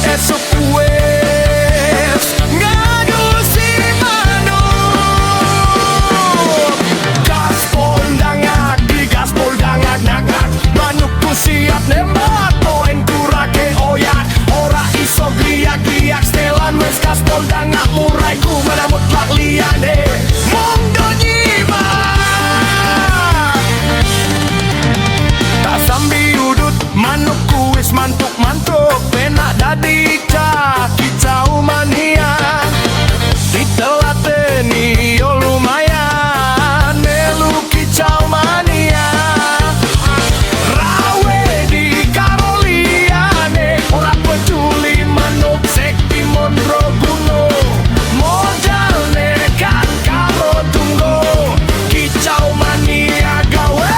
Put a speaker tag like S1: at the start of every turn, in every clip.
S1: esuk wes ngadusi manuk. Gaspol dangak di gaspol dangak nangak, manukku siap nembak poin kurake oyak. Ora iso gliak-gliak setelan wes gaspol dangak murai ku mana mutlak liyane mong do nyimak. Tak sambi udut manukku wis mantuk-mantuk, penak dadi kicau mania. Ditelateni yo lumayan melu kicau mania. Rawe di Karoliane, ora peduli manuk sekti mondro gunung. Modal nekat karo tunggu, kicau mania gaweanku.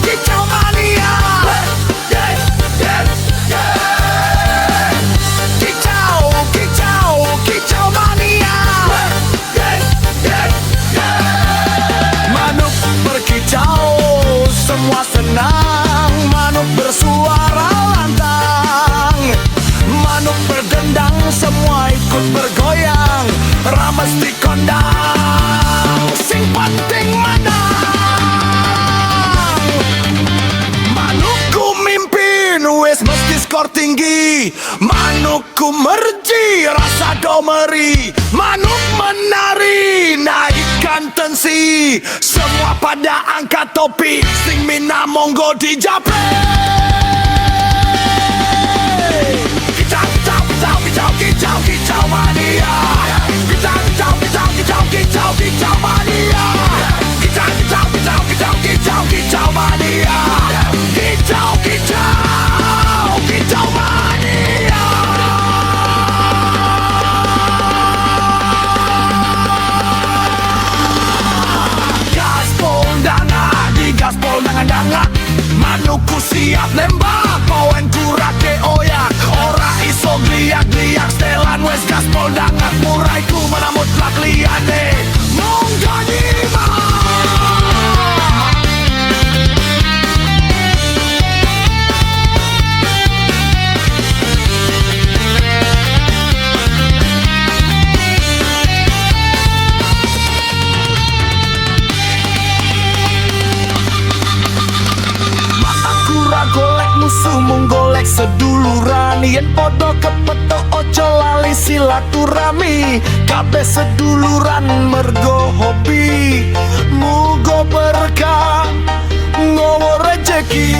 S1: Kicau mania. Kicau mania. Manuk berkicau, semua senang. Manuk bersuara lantang. Manuk berdendang, semua ikut bergoyang. Rames di kondang, sing penting menang. Manukku mimpin, wes mesti skor tinggi. Manukku merji, rasa domeri. Manuk menari, naikkan tensi. Semua pada angkat topi, sing mina monggo dijapre. Kicau mania. Kicau mania. Kicau mania. Kicau mania. Gaspol dangak di gaspol dangak, manukku siap nembak poen kurake oyak. Ora iso gliak-gliak setelan wes gaspol dangak murai ku mana mutlak liyane mong do nyimak. Golek musuh mung golek seduluran, yen podo kepetok ojo lali silaturahmi. Kabeh seduluran mergo hobi, mugo berkah ngowo rejeki.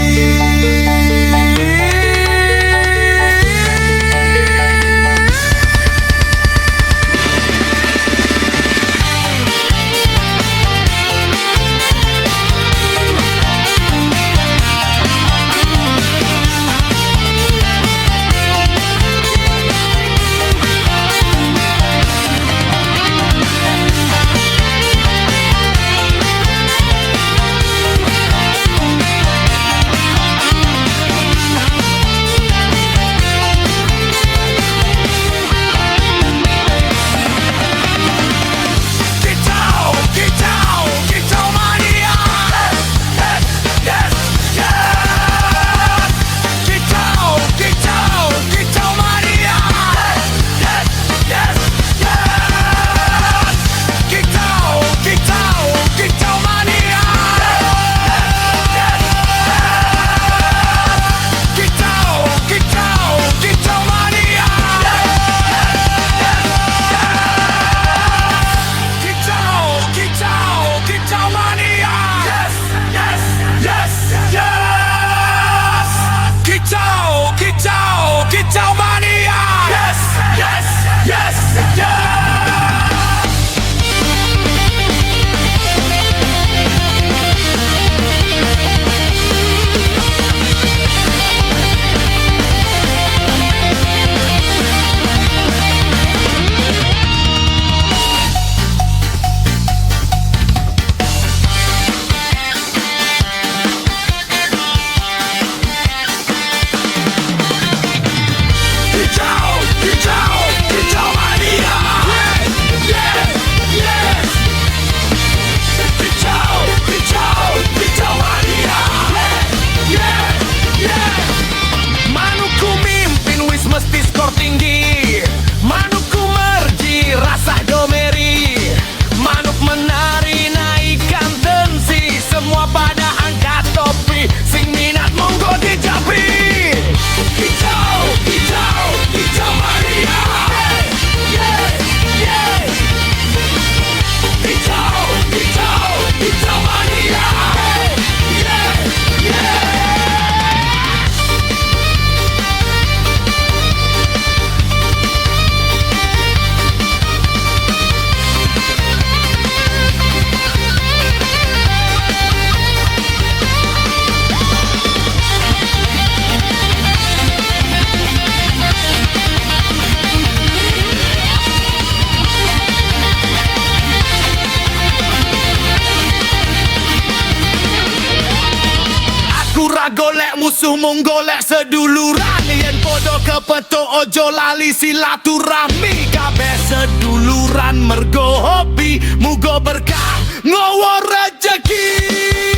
S1: golek musuh mung golek seduluran. Yen podo kepetuk ojo lali silaturahmi. Kabeh seduluran mergo hobi, muga berkah ngowo rejeki.